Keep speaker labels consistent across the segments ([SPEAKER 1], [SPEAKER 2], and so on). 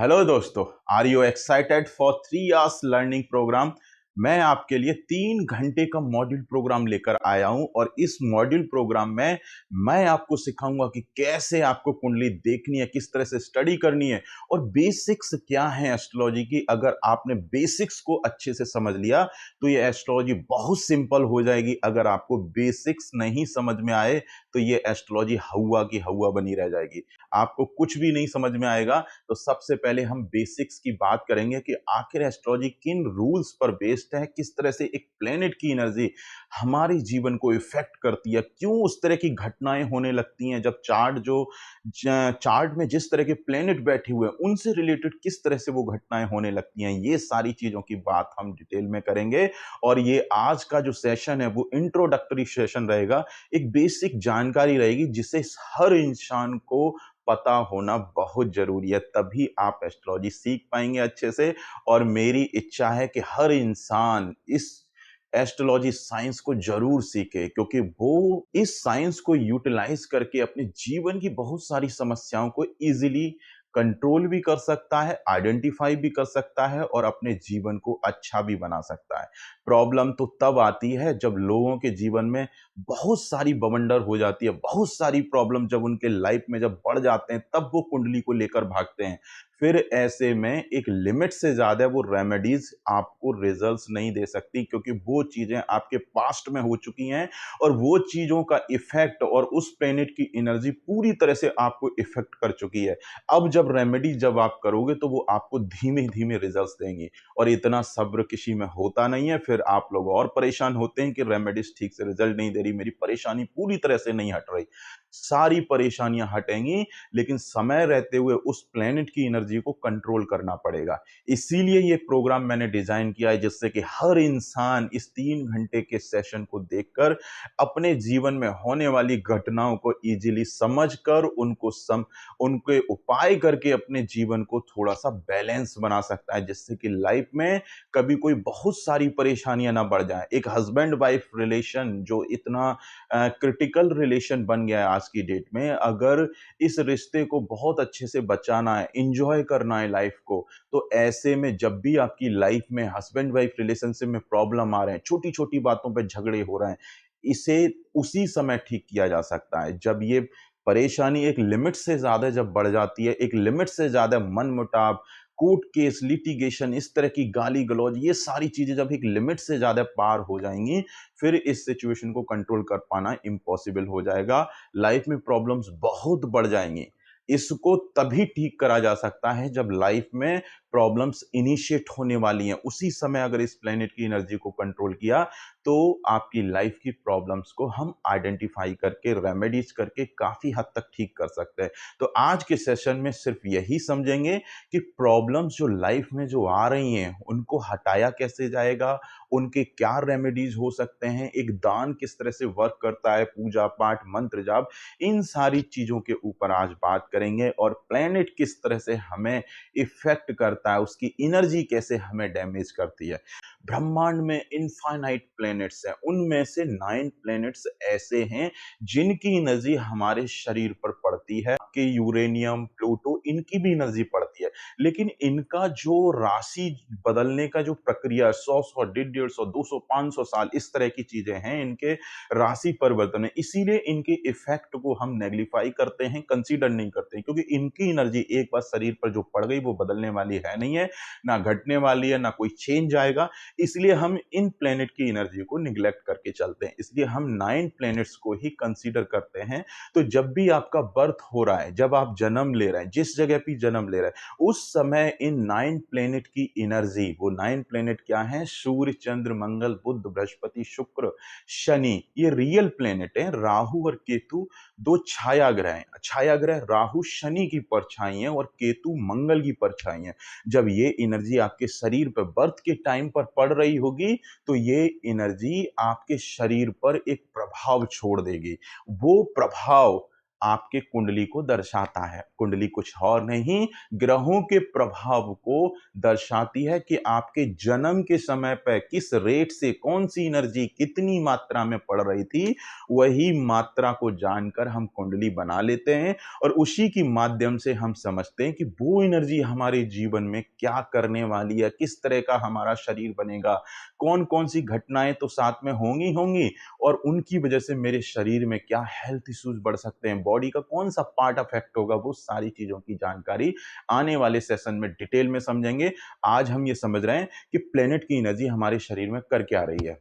[SPEAKER 1] Hello दोस्तों, are you excited for 3 hours learning programme. मैं आपके लिए 3 घंटे का मॉड्यूल प्रोग्राम लेकर आया हूं और इस मॉड्यूल प्रोग्राम में मैं आपको सिखाऊंगा कि कैसे आपको कुंडली देखनी है, किस तरह से स्टडी करनी है और बेसिक्स क्या है एस्ट्रोलॉजी की। अगर आपने बेसिक्स को अच्छे से समझ लिया तो ये एस्ट्रोलॉजी बहुत सिंपल हो जाएगी। अगर आपको बेसिक्स नहीं समझ में आए तो ये एस्ट्रोलॉजी हवा की हवा बनी रह जाएगी, आपको कुछ भी नहीं समझ में आएगा। तो सबसे पहले हम बेसिक्स की बात करेंगे कि आखिर एस्ट्रोलॉजी किन रूल्स पर बेस्ड है, किस तरह से एक प्लेनेट की एनर्जी हमारे जीवन को इफेक्ट करती है, क्यों उस तरह की घटनाएं होने लगती हैं जब चार्ट में जिस तरह के प्लेनेट बैठे हुए हैं उनसे रिलेटेड किस तरह से वो घटनाएं होने लगती हैं। ये सारी चीजों की बात हम डिटेल में करेंगे और ये आज का जो सेशन है वो इंट्रोडक्टरी सेशन रहेगा। एक बेसिक जानकारी रहेगी जिसे हर इंसान को पता होना बहुत जरूरी है, तभी आप एस्ट्रोलॉजी सीख पाएंगे अच्छे से। और मेरी इच्छा है कि हर इंसान इस एस्ट्रोलॉजी साइंस को जरूर सीखे, क्योंकि वो इस साइंस को यूटिलाइज करके अपने जीवन की बहुत सारी समस्याओं को इजीली कंट्रोल भी कर सकता है, आइडेंटिफाई भी कर सकता है और अपने जीवन को अच्छा भी बना सकता है। प्रॉब्लम तो तब आती है जब लोगों के जीवन में बहुत सारी बवंडर हो जाती है, बहुत सारी प्रॉब्लम जब उनके लाइफ में जब बढ़ जाते हैं तब वो कुंडली को लेकर भागते हैं। फिर ऐसे में एक लिमिट से ज्यादा वो रेमेडीज आपको रिजल्ट्स नहीं दे सकती, क्योंकि वो चीजें आपके पास्ट में हो चुकी हैं और वो चीजों का इफेक्ट और उस प्लेनेट की एनर्जी पूरी तरह से आपको इफेक्ट कर चुकी है। अब जब रेमेडी जब आप करोगे तो वो आपको धीमे धीमे रिजल्ट्स देंगी और इतना सब्र किसी में होता नहीं है। फिर आप लोग और परेशान होते हैं कि रेमेडीज ठीक से रिजल्ट नहीं दे रही, मेरी परेशानी पूरी तरह से नहीं हट रही। सारी परेशानियां हटेंगी, लेकिन समय रहते हुए उस प्लेनेट की एनर्जी को कंट्रोल करना पड़ेगा। इसीलिए ये प्रोग्राम मैंने डिजाइन किया है जिससे कि हर इंसान इस 3 घंटे के सेशन को देखकर अपने जीवन में होने वाली घटनाओं को इजीली समझकर उनके उपाय करके अपने जीवन को थोड़ा सा बैलेंस बना सकता है, जिससे कि लाइफ में कभी कोई बहुत सारी परेशानियां ना बढ़ जाए। एक हस्बैंड वाइफ रिलेशन जो इतना क्रिटिकल रिलेशन बन गया है आज की डेट में, अगर इस रिश्ते को बहुत अच्छे से बचाना है, इंजॉय करना है लाइफ को, तो ऐसे में जब भी आपकी लाइफ में हस्बैंड वाइफ रिलेशनशिप में प्रॉब्लम आ रहे हैं, छोटी छोटी बातों पे झगड़े हो रहे हैं, इसे उसी समय ठीक किया जा सकता है। जब ये परेशानी एक लिमिट से ज्यादा जब बढ़ जाती है, एक लिमिट से ज्यादा मनमुटाव, कोर्ट केस, लिटिगेशन, इस तरह की गाली गलौज, ये सारी चीजें जब एक लिमिट से ज्यादा पार हो जाएंगी, फिर इस सिचुएशन को कंट्रोल कर पाना इम्पॉसिबल हो जाएगा। लाइफ में प्रॉब्लम्स बहुत बढ़ जाएंगी। इसको तभी ठीक करा जा सकता है जब लाइफ में प्रॉब्लम्स इनिशिएट होने वाली हैं, उसी समय अगर इस प्लेनेट की एनर्जी को कंट्रोल किया तो आपकी लाइफ की प्रॉब्लम्स को हम आइडेंटिफाई करके रेमेडीज करके काफी हद तक ठीक कर सकते हैं। तो आज के सेशन में सिर्फ यही समझेंगे कि प्रॉब्लम्स जो लाइफ में जो आ रही हैं उनको हटाया कैसे जाएगा, उनके क्या रेमेडीज हो सकते हैं, एक दान किस तरह से वर्क करता है, पूजा पाठ, मंत्र जाप, इन सारी चीजों के ऊपर आज बात करेंगे। और प्लेनेट किस तरह से हमें इफेक्ट करता है, उसकी एनर्जी कैसे हमें डैमेज करती है। ब्रह्मांड में इनफाइनाइट प्लैनेट्स हैं, उनमें से 9 प्लैनेट्स ऐसे हैं जिनकी एनर्जी हमारे शरीर पर पड़ती है। कि यूरेनियम, प्लूटो, इनकी भी एनर्जी पड़ती है, लेकिन इनका जो राशि बदलने का जो प्रक्रिया 100 150 200 500 साल इस तरह की चीजें हैं, इनके राशि परिवर्तन है। इसीलिए इनके इफेक्ट को हम नेग्लिफाई करते हैं, कंसीडर नहीं करते हैं, क्योंकि इनकी एनर्जी एक बार शरीर पर जो पड़ गई वो बदलने वाली है नहीं है, ना घटने वाली है, ना कोई चेंज आएगा। इसलिए हम इन प्लेनेट की एनर्जी को निग्लेक्ट करके चलते हैं। इसलिए हम 9 प्लेनेट्स को ही कंसीडर करते हैं। तो जब भी आपका बर्थ हो रहा है, जब आप जन्म ले रहे हैं, जिस जगह भी जन्म ले रहे हैं, उस समय इन 9 प्लेनेट की एनर्जी, वो 9 प्लेनेट क्या है? सूर्य, चंद्र, मंगल, बुध, बृहस्पति, शुक्र, शनि, ये रियल प्लेनेट है। राहु और केतु 2 छाया ग्रह हैं। छाया ग्रह राहु शनि की परछाई है और केतु मंगल की परछाई है। जब ये एनर्जी आपके शरीर पर बर्थ के टाइम पर पड़ रही होगी तो ये एनर्जी आपके शरीर पर एक प्रभाव छोड़ देगी। वो प्रभाव आपके कुंडली को दर्शाता है। कुंडली कुछ और नहीं, ग्रहों के प्रभाव को दर्शाती है कि आपके जन्म के समय पे किस रेट से कौन-सी एनर्जी कितनी मात्रा में पड़ रही थी, वही मात्रा को जानकर हम कुंडली बना लेते हैं और उसी की माध्यम से हम समझते हैं कि वो एनर्जी हमारे जीवन में क्या करने वाली है, किस तरह का हमारा शरीर बनेगा, कौन-कौन सी घटनाएँ तो साथ में होंगी होंगी और उनकी वजह से मेरे शरीर में क्या हेल्थ इश्यूज बढ़ सकते हैं, बॉडी का कौन सा पार्ट अफेक्ट होगा, वो सारी चीजों की जानकारी आने वाले सेशन में डिटेल में समझेंगे। आज हम ये समझ रहे हैं कि प्लेनेट की एनर्जी हमारे शरीर में कर क्या रही है।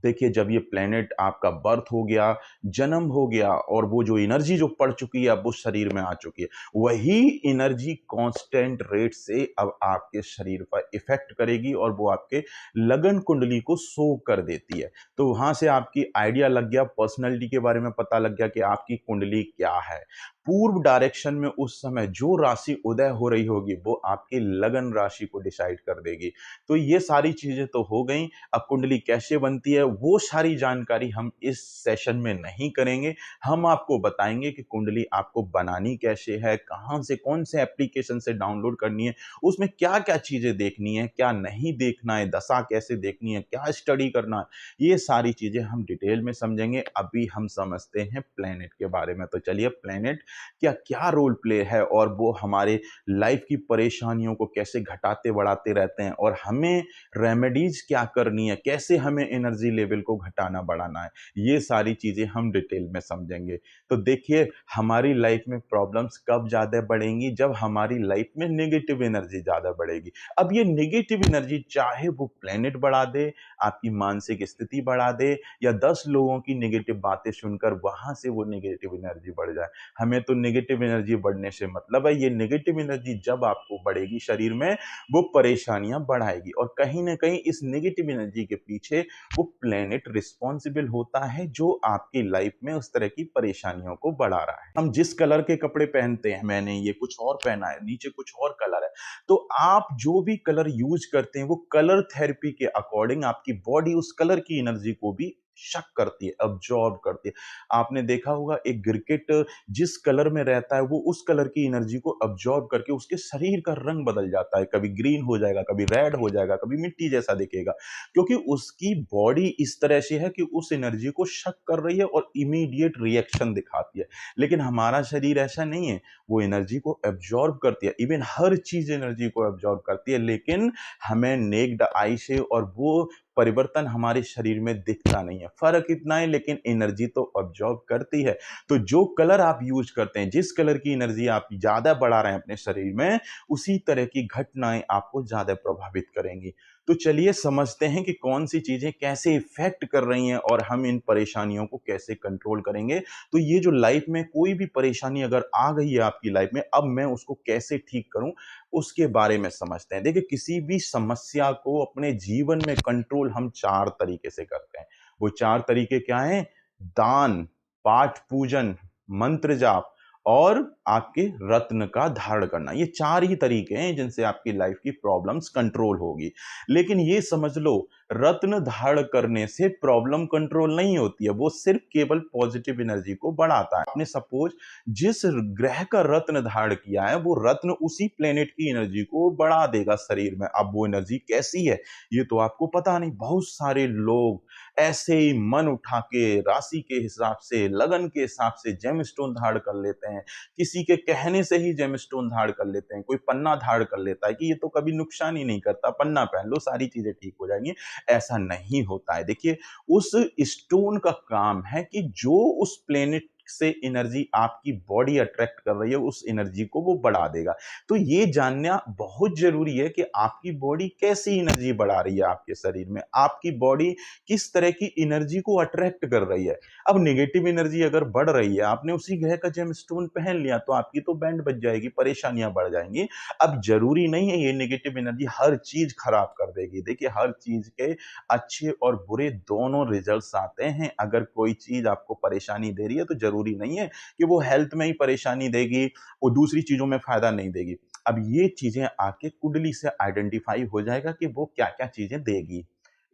[SPEAKER 1] देखिए, जब ये प्लेनेट आपका बर्थ हो गया, जन्म हो गया और वो जो एनर्जी जो पड़ चुकी है अब वो शरीर में आ चुकी है, वही एनर्जी कांस्टेंट रेट से अब आपके शरीर पर इफेक्ट करेगी और वो आपके लगन कुंडली को शो कर देती है। तो वहां से आपकी आइडिया लग गया, पर्सनैलिटी के बारे में पता लग गया कि आपकी कुंडली क्या है। पूर्व डायरेक्शन में उस समय जो राशि उदय हो रही होगी वो आपकी लगन राशि को डिसाइड कर देगी। तो ये सारी चीजें तो हो गई। अब कुंडली कैसे बनती है वो सारी जानकारी हम इस सेशन में नहीं करेंगे। हम आपको बताएंगे कि कुंडली आपको बनानी कैसे है, कहां से कौन से एप्लीकेशन से डाउनलोड करनी है, उसमें क्या क्या चीजें देखनी है, क्या नहीं देखना है, दशा कैसे देखनी है, क्या स्टडी करना है, ये सारी चीजें हम डिटेल में समझेंगे। अभी हम समझते हैं प्लेनेट के बारे में। तो चलिए, प्लेनेट क्या क्या रोल प्ले है और वो हमारे लाइफ की परेशानियों को कैसे घटाते बढ़ाते रहते हैं और हमें रेमेडीज क्या करनी है, कैसे हमें एनर्जी लेवल को घटाना बढ़ाना है, ये सारी चीजें हम डिटेल में समझेंगे। तो देखिए, हमारी लाइफ में प्रॉब्लम्स कब ज्यादा बढ़ेंगी, जब हमारी लाइफ में नेगेटिव एनर्जी ज्यादा बढ़ेगी। अब ये नेगेटिव एनर्जी चाहे वो प्लेनेट बढ़ा दे, आपकी मानसिक स्थिति बढ़ा दे या 10 लोगों की नेगेटिव बातें सुनकर वहां से वो नेगेटिव एनर्जी बढ़ जाए, हमें तो नेगेटिव एनर्जी बढ़ने से मतलब है। ये नेगेटिव एनर्जी जब आपको बढ़ेगी शरीर में, वो परेशानियां बढ़ाएगी और कहीं ना कहीं इस नेगेटिव एनर्जी के पीछे वो प्लेनेट रिस्पॉन्सिबल होता है जो आपकी लाइफ में उस तरह की परेशानियों को बढ़ा रहा है। हम जिस कलर के कपड़े पहनते हैं, मैंने ये कुछ और पहना है, नीचे कुछ और कलर है, तो आप जो भी कलर यूज करते हैं वो कलर थेरेपी के अकॉर्डिंग आपकी बॉडी उस कलर की एनर्जी को भी शक करती है, अब्जॉर्ब करती है। आपने देखा होगा एक गिरगिट जिस कलर में रहता है वो उस कलर की एनर्जी को अब्जॉर्ब करके उसके शरीर का रंग बदल जाता है, कभी ग्रीन हो जाएगा, कभी रेड हो जाएगा, कभी मिट्टी जैसा दिखेगा, क्योंकि उसकी बॉडी इस तरह से है कि उस एनर्जी को शक कर रही है और इमीडिएट रिएक्शन दिखाती है। लेकिन हमारा शरीर ऐसा नहीं है, वो एनर्जी को एब्जॉर्ब करती है, इवन हर चीज एनर्जी को एब्जॉर्ब करती है, लेकिन हमें नेक्ड आई से और वो परिवर्तन हमारे शरीर में दिखता नहीं है। फर्क इतना है, लेकिन एनर्जी तो ऑब्जॉर्व करती है। तो जो कलर आप यूज करते हैं, जिस कलर की एनर्जी आप ज्यादा बढ़ा रहे हैं अपने शरीर में, उसी तरह की घटनाएं आपको ज्यादा प्रभावित करेंगी। तो चलिए समझते हैं कि कौन सी चीजें कैसे इफेक्ट कर रही हैं और हम इन परेशानियों को कैसे कंट्रोल करेंगे। तो ये जो लाइफ में कोई भी परेशानी अगर आ गई है आपकी लाइफ में, अब मैं उसको कैसे ठीक करूं, उसके बारे में समझते हैं। देखिए, किसी भी समस्या को अपने जीवन में कंट्रोल हम 4 तरीके से करते हैं। वो 4 तरीके क्या हैं? दान, पाठ पूजन, मंत्र जाप और आपके रत्न का धारण करना। ये 4 ही तरीके हैं जिनसे आपकी लाइफ की प्रॉब्लम्स कंट्रोल होगी। लेकिन ये समझ लो, रत्न धारण करने से प्रॉब्लम कंट्रोल नहीं होती है, वो सिर्फ केवल पॉजिटिव एनर्जी को बढ़ाता है। आपने सपोज जिस ग्रह का रत्न धारण किया है, वो रत्न उसी प्लेनेट की एनर्जी को बढ़ा देगा शरीर में। अब वो एनर्जी कैसी है ये तो आपको पता नहीं। बहुत सारे लोग ऐसे ही मन उठा के राशि के हिसाब से, लगन के हिसाब से जेमस्टोन धारण कर लेते हैं। किसी के कहने से ही जेमस्टोन धारण कर लेते हैं। कोई पन्ना धारण कर लेता है कि ये तो कभी नुकसान ही नहीं करता, पन्ना पहन लो सारी चीजें ठीक हो जाएंगी। ऐसा नहीं होता है। देखिए, उस स्टोन का काम है कि जो उस प्लेनेट से एनर्जी आपकी बॉडी अट्रैक्ट कर रही है, उस एनर्जी को वो बढ़ा देगा। तो ये जानना बहुत जरूरी है कि आपकी बॉडी कैसी एनर्जी बढ़ा रही है आपके शरीर में, आपकी बॉडी किस तरह की एनर्जी को अट्रैक्ट कर रही है। अब नेगेटिव एनर्जी अगर बढ़ रही है, आपने उसी ग्रह का जेमस्टोन पहन लिया, तो आपकी तो बैंड बज जाएगी, परेशानियां बढ़ जाएंगी। अब जरूरी नहीं है ये नेगेटिव एनर्जी हर चीज खराब कर देगी। देखिए, हर चीज के अच्छे और बुरे दोनों रिजल्ट्स आते हैं। अगर कोई चीज आपको परेशानी दे रही है तो जरूरी नहीं है कि वो हेल्थ में ही परेशानी देगी और दूसरी चीजों में फायदा नहीं देगी। अब ये चीजें आके कुंडली से आइडेंटिफाई हो जाएगा कि वो क्या क्या चीजें देगी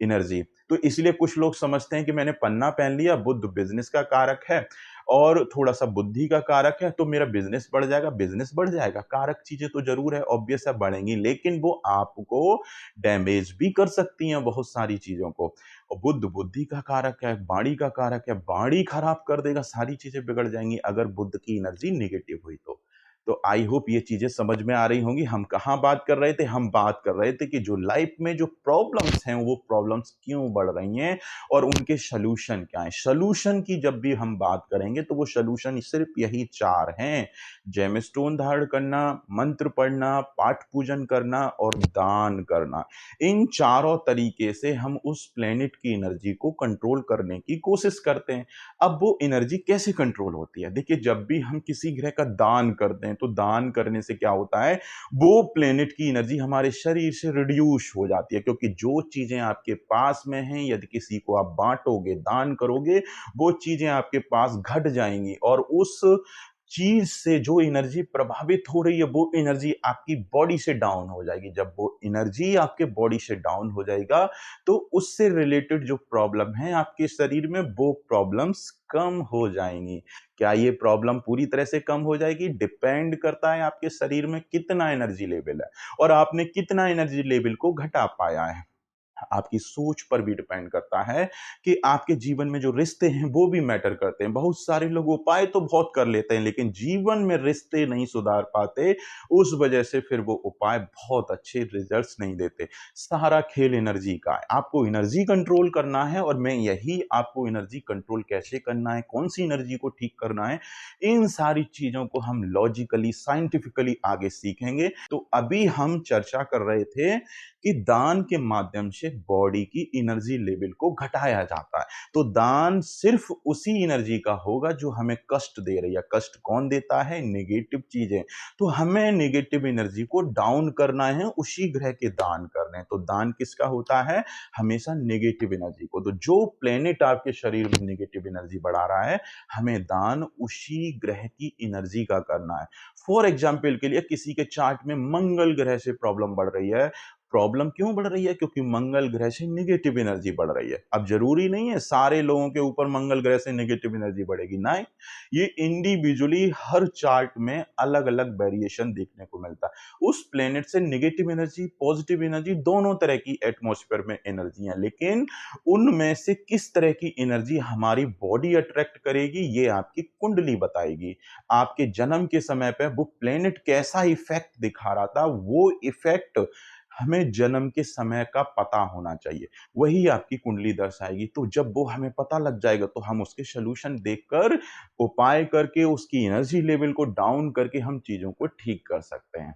[SPEAKER 1] एनर्जी। तो इसलिए कुछ लोग समझते हैं कि मैंने पन्ना पहन लिया, बुध बिजनेस का कारक है और थोड़ा-सा बुद्धि का कारक है तो मेरा बिज़नेस बढ़ जाएगा। कारक चीज़ें तो ज़रूर है, ऑब्वियस है बढ़ेंगी, लेकिन वो आपको डैमेज भी कर सकती हैं बहुत सारी चीज़ों को। और बुद्ध बुद्धि का कारक है, वाणी का कारक है, वाणी खराब कर देगा, सारी चीज़ें बिगड़ जाएँगी अगर बुद्ध की एनर्जी नेगेटिव हुई तो। तो आई होप ये चीज़ें समझ में आ रही होंगी। हम कहाँ बात कर रहे थे? हम बात कर रहे थे कि जो लाइफ में जो प्रॉब्लम्स हैं, वो प्रॉब्लम्स क्यों बढ़ रही हैं और उनके सॉल्यूशन क्या हैं? सॉल्यूशन की जब भी हम बात करेंगे तो वो सॉल्यूशन सिर्फ़ यही 4 हैं। जेमस्टोन धारण करना, मंत्र पढ़ना, पाठ पूजन करना और दान करना। इन चारों तरीके से हम उस प्लेनेट की एनर्जी को कंट्रोल करने की कोशिश करते हैं। अब वो एनर्जी कैसे कंट्रोल होती है? देखिए, जब भी हम किसी ग्रह का दान करते हैं, तो दान करने से क्या होता है, वो प्लेनेट की एनर्जी हमारे शरीर से रिड्यूस हो जाती है, क्योंकि जो चीज़ें आपके पास में हैं, यदि किसी को आप बाँटोगे, दान करोगे, वो चीज़ें आपके पास घट जाएँगी और उस चीज़ से जो एनर्जी प्रभावित हो रही है, वो एनर्जी आपकी बॉडी से डाउन हो जाएगी। जब वो एनर्जी आपके बॉडी से डाउन हो जाएगा, तो उससे रिलेटेड जो प्रॉब्लम है आपके शरीर में, वो प्रॉब्लम्स कम हो जाएँगी। क्या ये प्रॉब्लम पूरी तरह से कम हो जाएगी? डिपेंड करता है आपके शरीर में कितना एनर्जी लेवल है और आपने कितना एनर्जी लेवल को घटा पाया है। आपकी सोच पर भी डिपेंड करता है कि आपके जीवन में जो रिश्ते हैं वो भी मैटर करते हैं। बहुत सारे लोग उपाय तो बहुत कर लेते हैं, लेकिन जीवन में रिश्ते नहीं सुधार पाते, उस वजह से फिर वो उपाय बहुत अच्छे रिजल्ट्स नहीं देते। सारा खेल एनर्जी का है, आपको एनर्जी कंट्रोल करना है और मैं यही आपको एनर्जी कंट्रोल कैसे करना है, कौन सी एनर्जी को ठीक करना है, इन सारी चीज़ों को हम लॉजिकली, साइंटिफिकली आगे सीखेंगे। तो अभी हम चर्चा कर रहे थे कि दान के माध्यम से बॉडी की एनर्जी लेवल को घटाया जाता है। तो दान सिर्फ उसी एनर्जी का होगा जो हमें कष्ट दे रही है। कष्ट कौन देता है? नेगेटिव चीजें। तो हमें नेगेटिव एनर्जी को डाउन करना है, उसी ग्रह के दान करने हैं। तो दान किसका होता है? हमेशा नेगेटिव एनर्जी को। तो जो प्लेनेट आपके शरीर में नेगेटिव एनर्जी बढ़ा रहा है, हमें दान उसी ग्रह की एनर्जी का करना है। फॉर एग्जाम्पल के लिए किसी के चार्ट में मंगल ग्रह से प्रॉब्लम बढ़ रही है। प्रॉब्लम क्यों बढ़ रही है? क्योंकि मंगल ग्रह से नेगेटिव एनर्जी बढ़ रही है। अब जरूरी नहीं है सारे लोगों के ऊपर मंगल ग्रह से नेगेटिव एनर्जी बढ़ेगी, नहीं। ये इंडिविजुअली हर चार्ट में अलग अलग वेरिएशन देखने को मिलता है। उस प्लेनेट से नेगेटिव एनर्जी, पॉजिटिव एनर्जी, दोनों तरह की एटमॉस्फेयर में एनर्जी है, लेकिन उनमें से किस तरह की एनर्जी हमारी बॉडी अट्रैक्ट करेगी, ये आपकी कुंडली बताएगी। आपके जन्म के समय पे वो प्लेनेट कैसा इफेक्ट दिखा रहा था, वो इफेक्ट हमें जन्म के समय का पता होना चाहिए, वही आपकी कुंडली दर्शाएगी। तो जब वो हमें पता लग जाएगा, तो हम उसके सॉल्यूशन देखकर, उपाय करके, उसकी एनर्जी लेवल को डाउन करके हम चीज़ों को ठीक कर सकते हैं।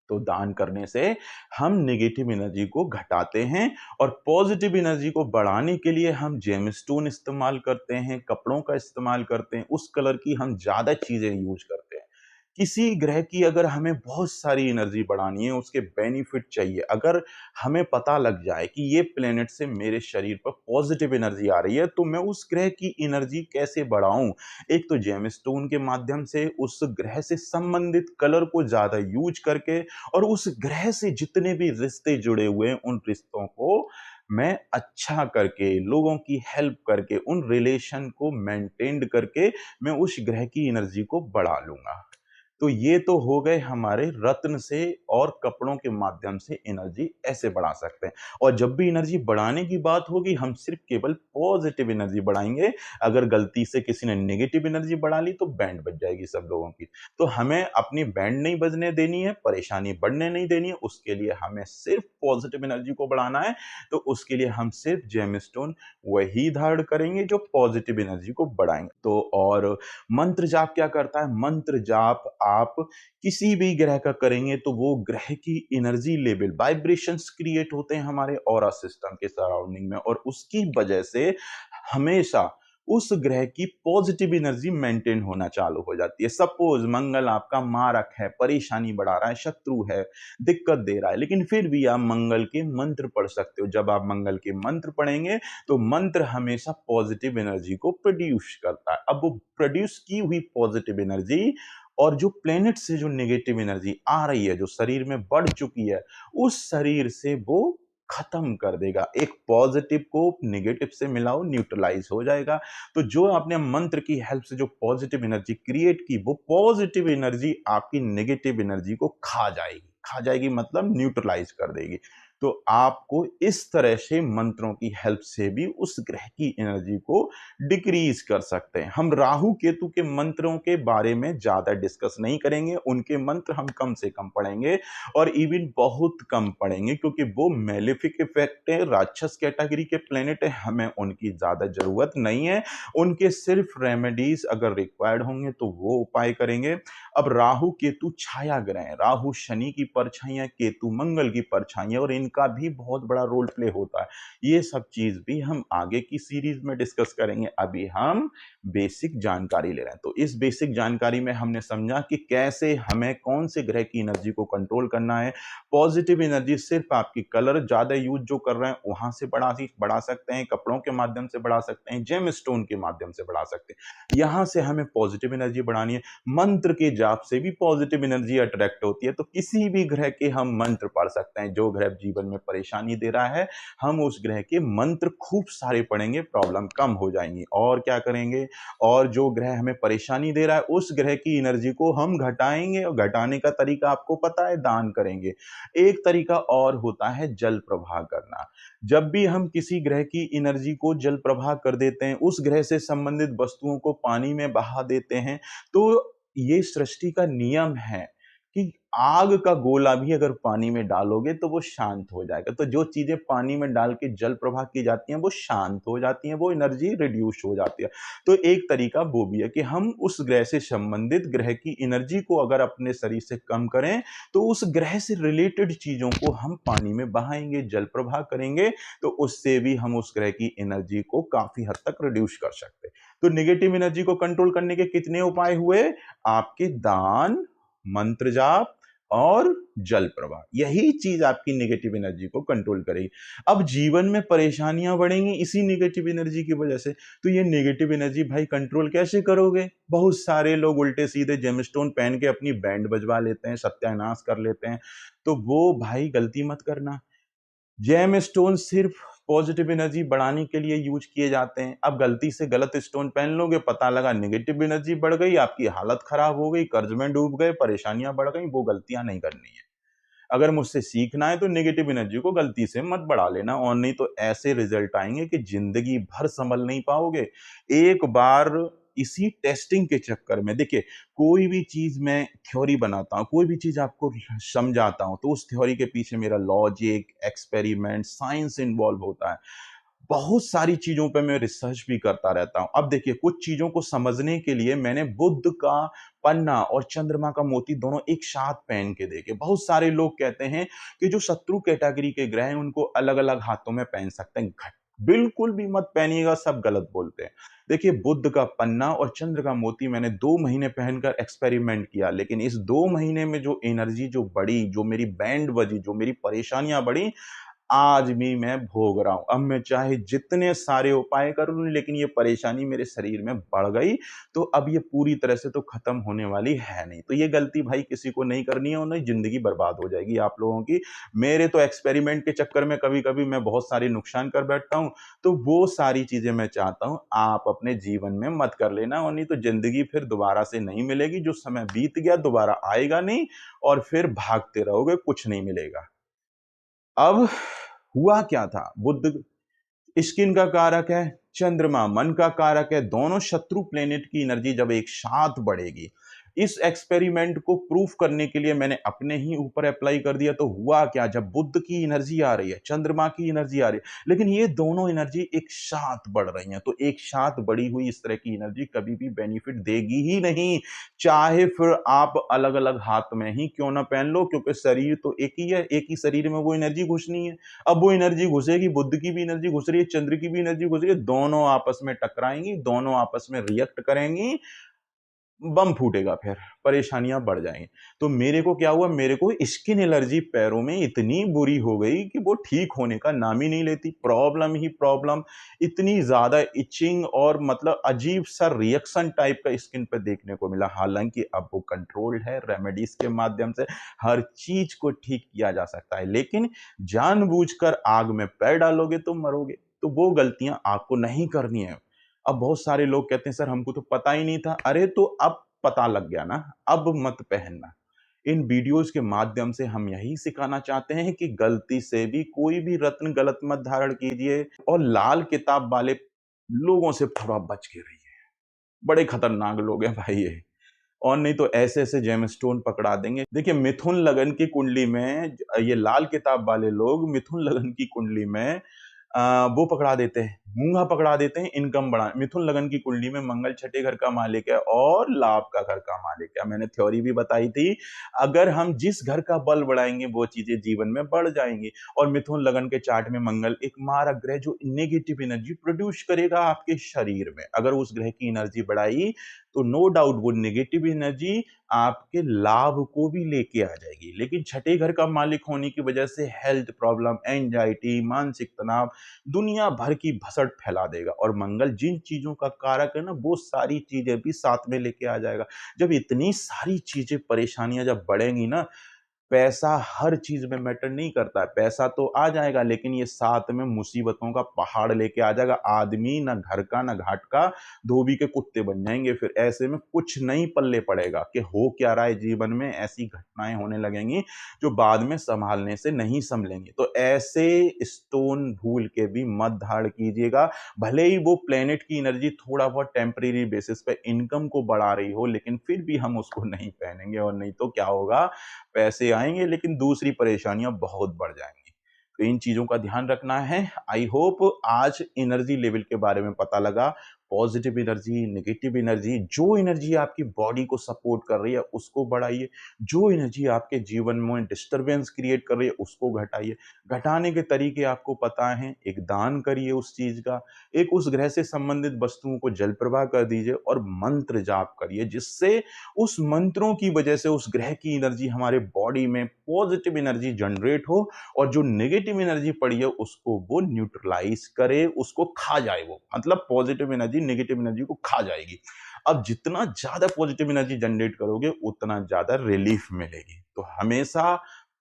[SPEAKER 1] तो दान करने से हम नेगेटिव एनर्जी को घटाते हैं और पॉजिटिव एनर्जी को बढ़ाने के लिए हम जेमस्टोन इस्तेमाल करते हैं, कपड़ों का इस्तेमाल करते हैं, उस कलर की हम ज़्यादा चीज़ें यूज़ करते हैं। किसी ग्रह की अगर हमें बहुत सारी एनर्जी बढ़ानी है, उसके बेनिफिट चाहिए, अगर हमें पता लग जाए कि ये प्लेनेट से मेरे शरीर पर पॉजिटिव एनर्जी आ रही है, तो मैं उस ग्रह की एनर्जी कैसे बढ़ाऊं? एक तो जेमस्टोन के माध्यम से, उस ग्रह से संबंधित कलर को ज़्यादा यूज करके, और उस ग्रह से जितने भी रिश्ते जुड़े हुए हैं, उन रिश्तों को मैं अच्छा करके, लोगों की हेल्प करके, उन रिलेशन को मेंटेन करके मैं उस ग्रह की एनर्जी को बढ़ा लूँगा। तो ये तो हो गए हमारे रत्न से और कपड़ों के माध्यम से एनर्जी ऐसे बढ़ा सकते हैं। और जब भी एनर्जी बढ़ाने की बात होगी, हम सिर्फ केवल पॉजिटिव एनर्जी बढ़ाएँगे। अगर गलती से किसी ने नेगेटिव एनर्जी बढ़ा ली, तो बैंड बज जाएगी सब लोगों की। तो हमें अपनी बैंड नहीं बजने देनी है, परेशानी बढ़ने नहीं देनी है, उसके लिए हमें सिर्फ पॉजिटिव एनर्जी को बढ़ाना है। तो उसके लिए हम सिर्फ जेमस्टोन वही धारण करेंगे जो पॉजिटिव एनर्जी को बढ़ाएँगे। तो और मंत्र जाप क्या करता है? मंत्र जाप आप किसी भी ग्रह का करेंगे, तो वो ग्रह की एनर्जी लेवल, वाइब्रेशंस क्रिएट होते हैं हमारे ऑरा सिस्टम के सराउंडिंग में, और उसकी वजह से हमेशा उस ग्रह की पॉजिटिव एनर्जी मेंटेन होना चालू हो जाती है। सपोज मंगल आपका मारक है, परेशानी बढ़ा रहा है, शत्रु है, दिक्कत दे रहा है, लेकिन फिर भी आप मंगल के मंत्र पढ़ सकते हो। जब आप मंगल के मंत्र पढ़ेंगे, तो मंत्र हमेशा पॉजिटिव एनर्जी को प्रोड्यूस करता है। अब वो प्रोड्यूस की हुई पॉजिटिव एनर्जी और जो प्लेनेट से जो नेगेटिव एनर्जी आ रही है, जो शरीर में बढ़ चुकी है, उस शरीर से वो खत्म कर देगा। एक पॉजिटिव को नेगेटिव से मिलाओ, न्यूट्रलाइज हो जाएगा। तो जो आपने मंत्र की हेल्प से जो पॉजिटिव एनर्जी क्रिएट की, वो पॉजिटिव एनर्जी आपकी नेगेटिव एनर्जी को खा जाएगी। खा जाएगी मतलब न्यूट्रलाइज कर देगी। तो आपको इस तरह से मंत्रों की हेल्प से भी उस ग्रह की एनर्जी को डिक्रीज कर सकते हैं। हम राहु केतु के मंत्रों के बारे में ज्यादा डिस्कस नहीं करेंगे, उनके मंत्र हम कम से कम पढ़ेंगे और इवन बहुत कम पढ़ेंगे, क्योंकि वो मेलेफिक इफेक्ट है, राक्षस कैटेगरी के प्लेनेट है, हमें उनकी ज्यादा जरूरत नहीं है। उनके सिर्फ रेमेडीज अगर रिक्वायर्ड होंगे तो वो उपाय करेंगे। अब राहु केतु छाया ग्रह है, राहु शनि की परछाइयां, केतु मंगल की परछाइयां, और इनका भी बहुत बड़ा रोल प्ले होता है। ये सब चीज भी हम आगे की सीरीज में डिस्कस करेंगे। अभी हम बेसिक जानकारी ले रहे हैं। तो इस बेसिक जानकारी में हमने समझा कि कैसे हमें कौन से ग्रह की एनर्जी को कंट्रोल करना है। पॉजिटिव एनर्जी सिर्फ आपकी कलर ज्यादा यूज जो कर रहे हैं वहां से बढ़ा सकते हैं, कपड़ों के माध्यम से बढ़ा सकते हैं, जेम स्टोन के माध्यम से बढ़ा सकते हैं। यहां से हमें पॉजिटिव एनर्जी बढ़ानी है। मंत्र के जाप से भी पॉजिटिव एनर्जी अट्रैक्ट होती है। तो किसी भी ग्रह के हम मंत्र पढ़ सकते हैं। जो ग्रह जीवन में परेशानी दे रहा है, हम उस ग्रह के मंत्र खूब सारे पढ़ेंगे, प्रॉब्लम कम हो जाएंगी। और क्या करेंगे, और जो ग्रह हमें परेशानी दे रहा है उस ग्रह की एनर्जी को हम घटाएंगे, और घटाने का तरीका आपको पता है, दान करेंगे। एक तरीका और होता है जल प्रवाह करना। जब भी हम किसी ग्रह की एनर्जी को जल प्रवाह कर देते हैं, उस ग्रह से संबंधित वस्तुओं को पानी में बहा देते हैं, तो ये सृष्टि का नियम है कि आग का गोला भी अगर पानी में डालोगे तो वो शांत हो जाएगा। तो जो चीजें पानी में डाल के जल प्रवाह की जाती हैं वो शांत हो जाती हैं, वो एनर्जी रिड्यूस हो जाती है। तो एक तरीका वो भी है कि हम उस ग्रह से संबंधित ग्रह की एनर्जी को अगर अपने शरीर से कम करें, तो उस ग्रह से रिलेटेड चीजों को हम पानी में बहाएंगे, जल प्रवाह करेंगे, तो उससे भी हम उस ग्रह की एनर्जी को काफी हद तक रिड्यूस कर सकते हैं। तो नेगेटिव एनर्जी को कंट्रोल करने के कितने उपाय हुए? आपके दान, मंत्र जाप और जल प्रवाह, यही चीज आपकी नेगेटिव एनर्जी को कंट्रोल करेगी। अब जीवन में परेशानियां बढ़ेंगी इसी नेगेटिव एनर्जी की वजह से। तो ये नेगेटिव एनर्जी भाई कंट्रोल कैसे करोगे? बहुत सारे लोग उल्टे सीधे जेमस्टोन पहन के अपनी बैंड बजवा लेते हैं, सत्यानाश कर लेते हैं। तो वो भाई गलती मत करना। जेम स्टोन सिर्फ पॉजिटिव एनर्जी बढ़ाने के लिए यूज किए जाते हैं। अब गलती से गलत स्टोन पहन लोगे, पता लगा नेगेटिव एनर्जी बढ़ गई, आपकी हालत खराब हो गई, कर्ज में डूब गए, परेशानियां बढ़ गई। वो गलतियां नहीं करनी है। अगर मुझसे सीखना है तो नेगेटिव एनर्जी को गलती से मत बढ़ा लेना, और नहीं तो ऐसे रिजल्ट आएंगे कि जिंदगी भर संभल नहीं पाओगे। एक बार इसी टेस्टिंग के चक्कर में, देखिए, कोई भी चीज मैं थ्योरी बनाता हूँ, कोई भी चीज आपको समझाता हूँ, तो उस थ्योरी के पीछे मेरा लॉजिक, एक्सपेरिमेंट, साइंस इन्वॉल्व होता है। बहुत सारी चीजों पे मैं रिसर्च भी करता रहता हूं। अब देखिए, कुछ चीजों को समझने के लिए मैंने बुद्ध का पन्ना और चंद्रमा का मोती दोनों एक साथ पहन के देखे। बहुत सारे लोग कहते हैं कि जो शत्रु कैटेगरी के ग्रह हैं उनको अलग अलग हाथों में पहन सकते हैं। बिल्कुल भी मत पहनिएगा, सब गलत बोलते हैं। देखिए, बुद्ध का पन्ना और चंद्र का मोती मैंने 2 महीने पहनकर एक्सपेरिमेंट किया, लेकिन इस 2 महीने में जो एनर्जी जो बढ़ी, जो मेरी बैंड बजी, जो मेरी परेशानियां बढ़ी, आज भी मैं भोग रहा हूं। अब मैं चाहे जितने सारे उपाय कर लूं, लेकिन ये परेशानी मेरे शरीर में बढ़ गई, तो अब ये पूरी तरह से तो खत्म होने वाली है नहीं। तो ये गलती भाई किसी को नहीं करनी है, और नहीं जिंदगी बर्बाद हो जाएगी आप लोगों की। मेरे तो एक्सपेरिमेंट के चक्कर में कभी कभी मैं बहुत सारी नुकसान कर बैठता हूं। तो वो सारी चीजें मैं चाहता हूं आप अपने जीवन में मत कर लेना, और नहीं तो जिंदगी फिर दोबारा से नहीं मिलेगी। जो समय बीत गया दोबारा आएगा नहीं, और फिर भागते रहोगे, कुछ नहीं मिलेगा। अब हुआ क्या था? बुध स्किन का कारक है, चंद्रमा मन का कारक है। दोनों शत्रु प्लेनेट की एनर्जी जब एक साथ बढ़ेगी, इस एक्सपेरिमेंट को प्रूफ करने के लिए मैंने अपने ही ऊपर अप्लाई कर दिया। तो हुआ क्या, जब बुध की एनर्जी आ रही है, चंद्रमा की एनर्जी आ रही है, लेकिन ये दोनों एनर्जी एक साथ बढ़ रही हैं, तो एक साथ बढ़ी हुई इस तरह की एनर्जी कभी भी बेनिफिट देगी ही नहीं, चाहे फिर आप अलग अलग हाथ में ही क्यों ना पहन लो, क्योंकि शरीर तो एक ही है, एक ही शरीर में वो एनर्जी घुसनी है। अब वो एनर्जी घुसेगी, बुध की भी एनर्जी घुस रही है, चंद्र की भी एनर्जी घुस रही है, दोनों आपस में टकराएंगी, दोनों आपस में रिएक्ट करेंगी, बम फूटेगा, फिर परेशानियां बढ़ जाएंगी। तो मेरे को क्या हुआ, मेरे को स्किन एलर्जी पैरों में इतनी बुरी हो गई कि वो ठीक होने का नाम ही नहीं लेती, प्रॉब्लम ही प्रॉब्लम। इतनी ज्यादा इचिंग और मतलब अजीब सा रिएक्शन टाइप का स्किन पे देखने को मिला। हालांकि अब वो कंट्रोल्ड है, रेमेडीज के माध्यम से हर चीज को ठीक किया जा सकता है, लेकिन जानबूझकर आग में पैर डालोगे तो मरोगे। तो वो गलतियां आपको नहीं करनी है। अब बहुत सारे लोग कहते हैं सर हमको तो पता ही नहीं था। अरे तो अब पता लग गया ना, अब मत पहनना। इन वीडियोस के माध्यम से हम यही सिखाना चाहते हैं कि गलती से भी कोई भी रत्न गलत मत धारण कीजिए, और लाल किताब वाले लोगों से थोड़ा बच के रहिए। बड़े खतरनाक लोग हैं भाई ये। और नहीं तो ऐसे ऐसे जेमस्टोन पकड़ा देंगे। देखिए मिथुन लगन की कुंडली में ये लाल किताब वाले लोग मिथुन लगन की कुंडली में वो पकड़ा देते हैं, मूंगा पकड़ा देते हैं इनकम बढ़ा। मिथुन लगन की कुंडली में मंगल छठे घर का मालिक है और लाभ का घर का मालिक है। मैंने थ्योरी भी बताई थी, अगर हम जिस घर का बल बढ़ाएंगे वो चीजें जीवन में बढ़ जाएंगी। और मिथुन लगन के चार्ट में मंगल एक मारक ग्रह जो नेगेटिव एनर्जी प्रोड्यूस करेगा आपके शरीर में। अगर उस ग्रह की एनर्जी बढ़ाई तो नो डाउट वो नेगेटिव एनर्जी आपके लाभ को भी लेके आ जाएगी। लेकिन छठे घर का मालिक होने की वजह से हेल्थ प्रॉब्लम, एंजाइटी, मानसिक तनाव, दुनिया भर की भसड़ फैला देगा। और मंगल जिन चीजों का कारक है ना, वो सारी चीजें भी साथ में लेके आ जाएगा। जब इतनी सारी चीजें, परेशानियां जब बढ़ेंगी ना, पैसा हर चीज में मैटर नहीं करता है। पैसा तो आ जाएगा, लेकिन ये साथ में मुसीबतों का पहाड़ लेके आ जाएगा। आदमी ना घर का ना घाट का, धोबी के कुत्ते बन जाएंगे। फिर ऐसे में कुछ नहीं पल्ले पड़ेगा कि हो क्या रहा है जीवन में। ऐसी घटनाएं होने लगेंगी जो बाद में संभालने से नहीं संभलेंगी। तो ऐसे स्टोन भूल के भी मत धारण कीजिएगा। भले ही वो प्लेनेट की एनर्जी थोड़ा बहुत टेम्परेरी बेसिस पे इनकम को बढ़ा रही हो, लेकिन फिर भी हम उसको नहीं पहनेंगे। और नहीं तो क्या होगा, पैसे आएंगे लेकिन दूसरी परेशानियां बहुत बढ़ जाएंगी। तो इन चीजों का ध्यान रखना है। आई होप आज एनर्जी लेवल के बारे में पता लगा। पॉजिटिव एनर्जी, नेगेटिव एनर्जी, जो एनर्जी आपकी बॉडी को सपोर्ट कर रही है उसको बढ़ाइए। जो एनर्जी आपके जीवन में डिस्टरबेंस क्रिएट कर रही है उसको घटाइए। घटाने के तरीके आपको पता है, एक दान करिए उस चीज का, एक उस ग्रह से संबंधित वस्तुओं को जल प्रवाह कर दीजिए और मंत्र जाप करिए, जिससे उस मंत्रों की वजह से उस ग्रह की एनर्जी हमारे बॉडी में पॉजिटिव एनर्जी जनरेट हो, और जो नेगेटिव एनर्जी पड़ी है उसको वो न्यूट्रलाइज करे, उसको खा जाए। वो मतलब पॉजिटिव एनर्जी नेगेटिव एनर्जी को खा जाएगी। अब जितना ज्यादा पॉजिटिव एनर्जी जनरेट करोगे उतना ज्यादा रिलीफ मिलेगी। तो हमेशा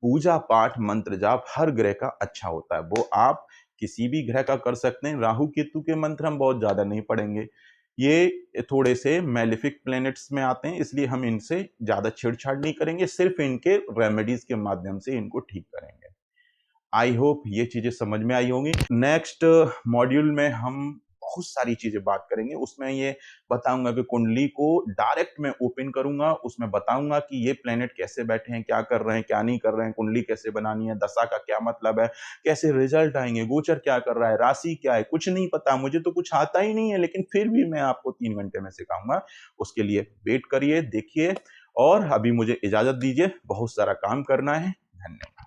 [SPEAKER 1] पूजा पाठ मंत्र जाप हर ग्रह का अच्छा होता है। वो आप किसी भी ग्रह का कर सकते हैं। राहु केतु के मंत्र हम बहुत ज्यादा नहीं पढ़ेंगे, ये थोड़े से मेलिफिक प्लैनेट्स में आते हैं, इसलिए हम इनसे ज्यादा छेड़छाड़ नहीं करेंगे, सिर्फ इनके रेमेडीज के माध्यम से इनको ठीक करेंगे। आई होप ये चीजें समझ में आई होंगी। नेक्स्ट मॉड्यूल में हम बहुत सारी चीजें बात करेंगे। उसमें ये बताऊंगा कि कुंडली को डायरेक्ट मैं ओपन करूंगा, उसमें बताऊंगा कि ये प्लेनेट कैसे बैठे हैं, क्या कर रहे हैं, क्या नहीं कर रहे हैं, कुंडली कैसे बनानी है, दशा का क्या मतलब है, कैसे रिजल्ट आएंगे, गोचर क्या कर रहा है, राशि क्या है, कुछ नहीं पता। मुझे तो कुछ आता ही नहीं है, लेकिन फिर भी मैं आपको 3 घंटे में सिखाऊंगा। उसके लिए वेट करिए, देखिए। और अभी मुझे इजाजत दीजिए, बहुत सारा काम करना है। धन्यवाद।